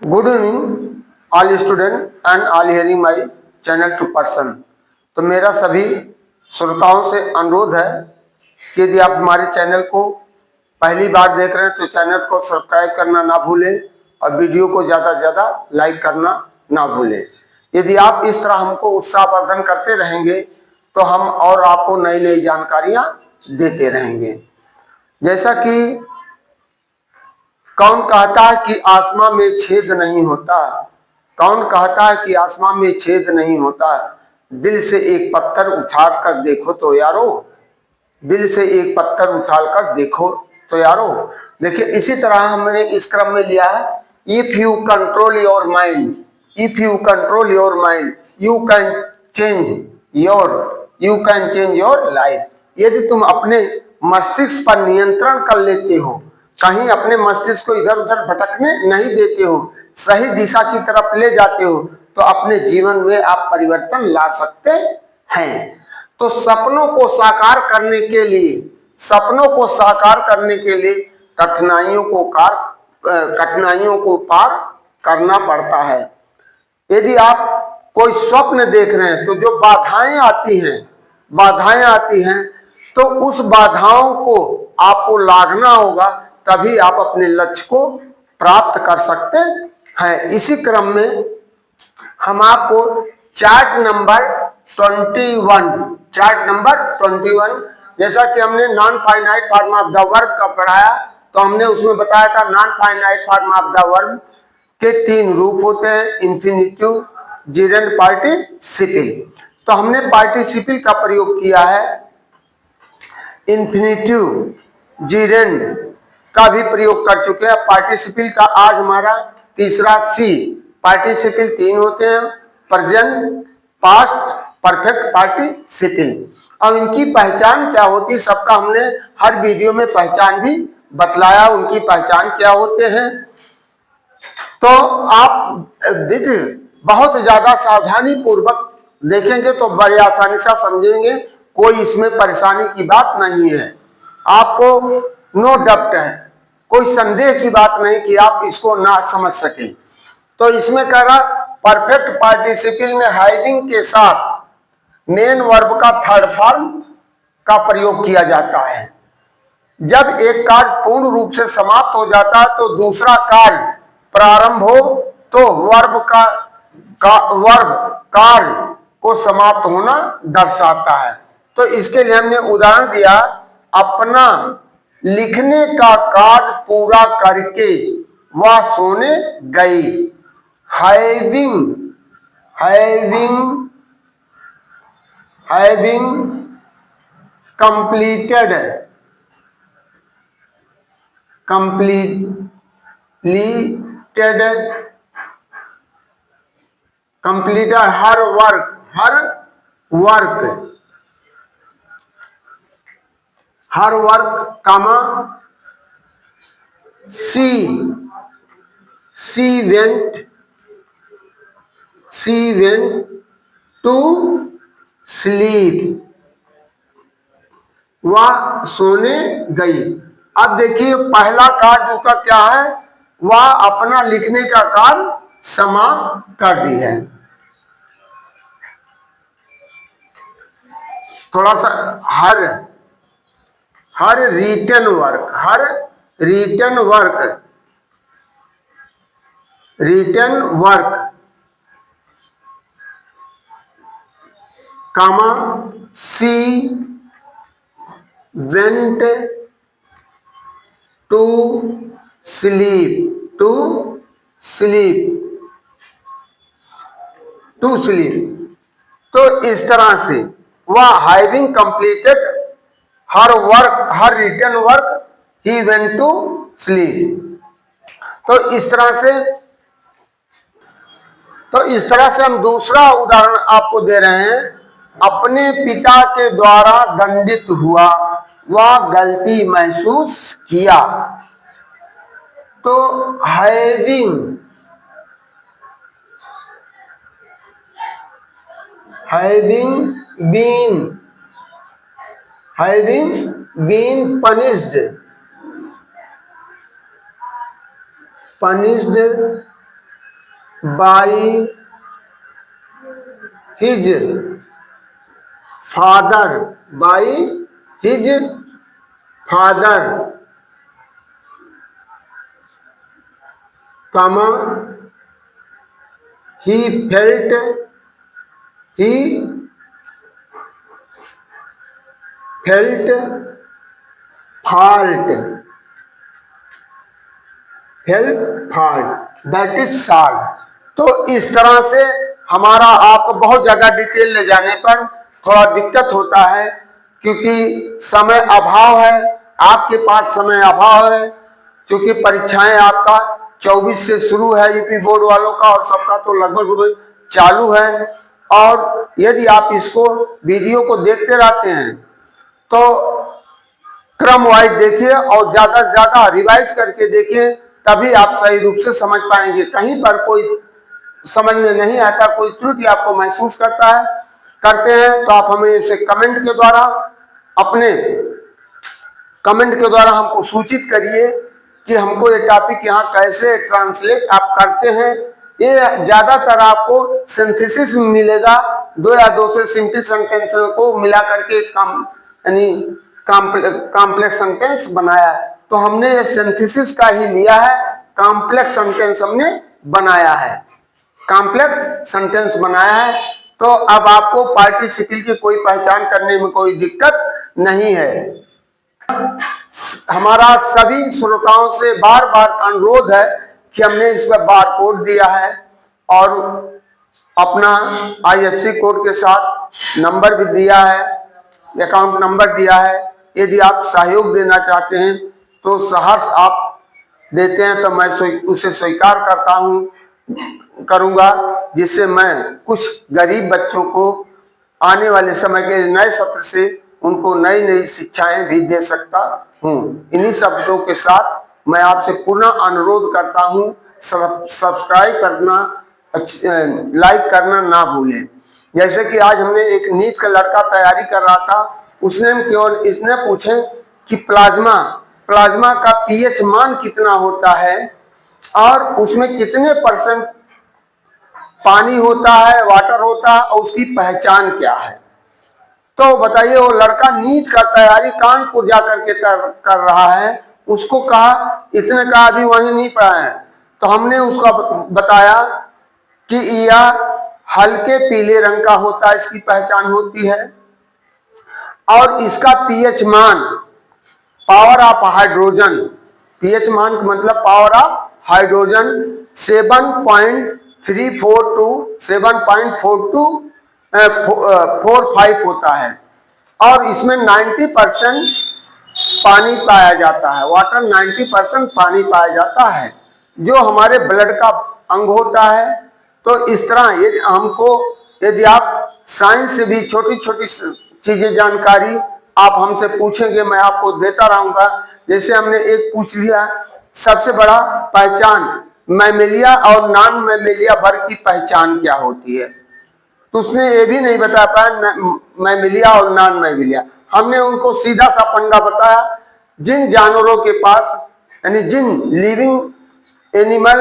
Good evening all student and all hearing my channel to person. तो मेरा सभी श्रोताओं से अनुरोध है कि यदि आप हमारे चैनल को पहली बार देख रहे हैं तो चैनल को सब्सक्राइब करना ना भूलें और वीडियो को ज़्यादा से ज़्यादा लाइक करना ना भूलें। यदि आप इस तरह हमको उत्साहवर्धन करते रहेंगे तो हम और आपको नई नई जानकारियाँ देते रहेंगे। जैसा कि कौन कहता है कि आसमां में छेद नहीं होता, कौन कहता है कि आसमां में छेद नहीं होता। दिल से एक पत्थर उछाल कर देखो तो यारो, दिल से एक पत्थर उछाल कर देखो तो यारो। देखिए इसी तरह हमने इस क्रम में लिया है, if you control your mind, if you control your mind you can change your life. यदि तुम अपने मस्तिष्क पर नियंत्रण कर लेते हो, कहीं अपने मस्तिष्क को इधर उधर भटकने नहीं देते हो, सही दिशा की तरफ ले जाते हो, तो अपने जीवन में आप परिवर्तन ला सकते हैं। तो सपनों को साकार करने के लिए, सपनों को साकार करने के लिए कठिनाइयों को पार करना पड़ता है। यदि आप कोई स्वप्न देख रहे हैं तो जो बाधाएं आती हैं तो उस बाधाओं को आपको लांघना होगा, तभी आप अपने लक्ष्य को प्राप्त कर सकते हैं। इसी क्रम में हम आपको चार्ट नंबर 21 जैसा कि हमने non finite form of the verb का पढ़ाया, तो हमने उसमें बताया था non finite form of the verb के 3 रूप होते हैं, इंफिनिटिव, जिरेंड, पार्टिसिपल। तो हमने पार्टिसिपल का प्रयोग किया है, इंफिनिटिव, जिरेंड का भी प्रयोग कर चुके हैं। पार्टिसिपल का आज हमारा तीसरा सी। पार्टिसिपल 3 होते हैं, प्रेजेंट, पास्ट, परफेक्ट पार्टिसिपल। अब इनकी पहचान क्या होती है, सबका हमने हर वीडियो में पहचान भी बतलाया, उनकी पहचान क्या होते हैं। तो आप बहुत ज्यादा सावधानी पूर्वक देखेंगे तो बड़े आसानी से समझेंगे, कोई इसमें परेशानी की बात नहीं है। आपको नो डाउट है, कोई संदेह की बात नहीं कि आप इसको ना समझ सके। तो इसमें कह रहा परफेक्ट पार्टिसिपल में हैविंग के साथ मेन वर्ब का थर्ड फॉर्म का प्रयोग किया जाता है। जब एक कार्य पूर्ण रूप से समाप्त हो जाता है तो दूसरा कार्य प्रारंभ हो तो वर्ब कार्य को समाप्त होना दर्शाता है। तो इसके लिए हमने उदाहरण दिया, अपना लिखने का कार्य पूरा करके वह सोने गई। Having completed her work comma she went to sleep, वह सोने गई। अब देखिए पहला कार्य उसका क्या है, वह अपना लिखने का कार्य समाप्त कर दी है। थोड़ा सा her written work comma she went to sleep. तो इस तरह से वह having completed her written work he went to sleep. तो इस तरह से हम दूसरा उदाहरण आपको दे रहे हैं, अपने पिता के द्वारा दंडित हुआ, वह गलती महसूस किया। तो having been punished by his father, by his father, comma he felt fault that is salt। तो इस तरह से हमारा आप बहुत ज्यादा डिटेल ले जाने पर थोड़ा दिक्कत होता है, क्योंकि समय अभाव है, आपके पास समय अभाव है, क्योंकि परीक्षाएं आपका 24 से शुरू है यूपी बोर्ड वालों का, और सबका तो लगभग चालू है। और यदि आप इसको वीडियो को देखते रहते हैं तो क्रम वाइज देखिए और ज्यादा से ज्यादा रिवाइज करके देखिए, तभी आप सही रूप से समझ पाएंगे। कहीं पर कोई समझ में नहीं आता, कोई त्रुटि आपको महसूस करते हैं तो आप हमें इसे कमेंट के द्वारा, अपने कमेंट के द्वारा हमको सूचित करिए कि हमको ये टॉपिक यहाँ कैसे ट्रांसलेट आप करते हैं। ये ज्यादातर आपको सिंथेसिस में मिलेगा, 2 या 2 से सिंपल सेंटेंस को मिला करके यानी कॉम्प्लेक्स सेंटेंस बनाया है। तो हमने ये सिंथेसिस का ही लिया है, कॉम्प्लेक्स सेंटेंस हमने बनाया है, कॉम्प्लेक्स सेंटेंस बनाया है। तो अब आपको पार्टिसिपल की कोई पहचान करने में कोई दिक्कत नहीं है। हमारा सभी श्रोताओं से बार बार अनुरोध है कि हमने इस पर बार कोड दिया है और अपना IFSC कोड के साथ नंबर भी दिया है, अकाउंट नंबर दिया है। यदि आप सहयोग देना चाहते हैं तो सहर्ष आप देते हैं तो मैं उसे स्वीकार करूंगा, जिससे मैं कुछ गरीब बच्चों को आने वाले समय के नए सत्र से उनको नई नई शिक्षाएं भी दे सकता हूं। इन्हीं शब्दों के साथ मैं आपसे पुनः अनुरोध करता हूं, सब्सक्राइब करना, लाइक करना ना भूलें। जैसे कि आज हमने एक नीट का लड़का तैयारी कर रहा था, उसने केवल इतने पूछे कि प्लाज्मा का pH मान कितना होता है और उसमें कितने % पानी होता है, वाटर होता है, और उसकी पहचान क्या है। तो बताइए, वो लड़का नीट का तैयारी कानपुर जाकर के कर रहा है, उसको कहा, इतने का अभी वहीं नहीं पढ़ा है। तो हमने उसको बताया कि यह हल्के पीले रंग का होता है, इसकी पहचान होती है, और इसका pH मान, पावर ऑफ हाइड्रोजन, pH मान का मतलब पावर ऑफ हाइड्रोजन 7.34 टू 7.45 होता है, और इसमें 90% पानी पाया जाता है, वाटर 90% पानी पाया जाता है, जो हमारे ब्लड का अंग होता है। तो इस तरह यदि आप साइंस से भी छोटी छोटी चीजें जानकारी आप हमसे पूछेंगे, मैं आपको देता रहूंगा। जैसे हमने एक पूछ लिया, सबसे बड़ा पहचान मैमेलिया और नॉन मैमेलिया वर्ग की पहचान क्या होती है, तो उसने ये भी नहीं बता पाया मैमेलिया और नॉन मैमेलिया। हमने उनको सीधा सा पंडा बताया, जिन जानवरों के पास यानी जिन लिविंग एनिमल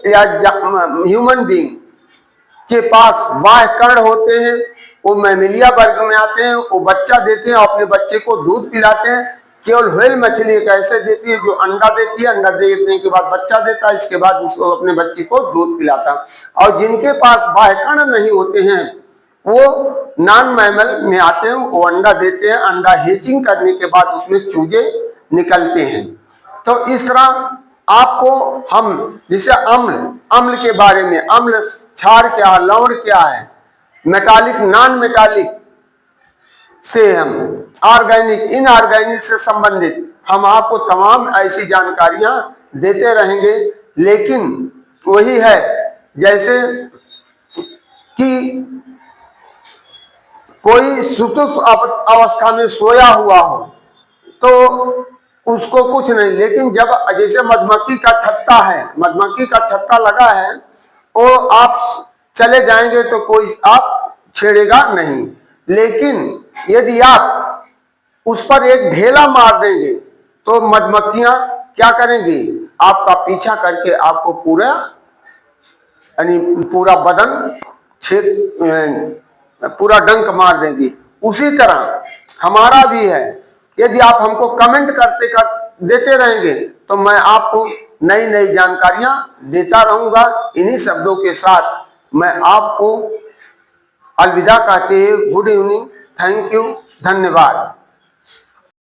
या ह्यूमन बीइंग के पास बाह्य कर्ण होते हैं, वो मैमेलिया वर्ग में आते हैं। वो बच्चा देते हैं, अपने बच्चे को दूध पिलाते हैं। केवल व्हेल मछली एक ऐसे देती है जो अंडा देती है, अंडा देने के बाद बच्चा देता है, इसके बाद उसको अपने बच्चे को दूध पिलाता है। और जिनके पास बाह्य कर्ण नहीं होते हैं वो नॉन मैमल में आते हैं, वो अंडा देते हैं, अंडा हेचिंग करने के बाद उसमें चूजे निकलते हैं। तो इस तरह आपको हम जैसे अम्ल के बारे में, अम्ल क्षार क्या है, लवण क्या है, मेटालिक नॉन मेटालिक से हम ऑर्गेनिक इनऑर्गेनिक से संबंधित हम आपको तमाम ऐसी जानकारियां देते रहेंगे। लेकिन वही है, जैसे कि कोई सुतुफ अवस्था में सोया हुआ हो तो उसको कुछ नहीं, लेकिन जब जैसे मधुमक्खी का छत्ता है, मधुमक्खी का छत्ता लगा है, वो आप चले जाएंगे तो कोई आप छेड़ेगा नहीं। लेकिन यदि आप उस पर एक ढेला मार देंगे तो मधुमक्खियां क्या करेंगी, आपका पीछा करके आपको पूरा यानी पूरा बदन पूरा डंक मार देगी। उसी तरह हमारा भी है, यदि आप हमको कमेंट देते रहेंगे तो मैं आपको नई नई जानकारियां देता रहूंगा। इन्हीं शब्दों के साथ मैं आपको अलविदा कहते हुए गुड इवनिंग, थैंक यू, धन्यवाद।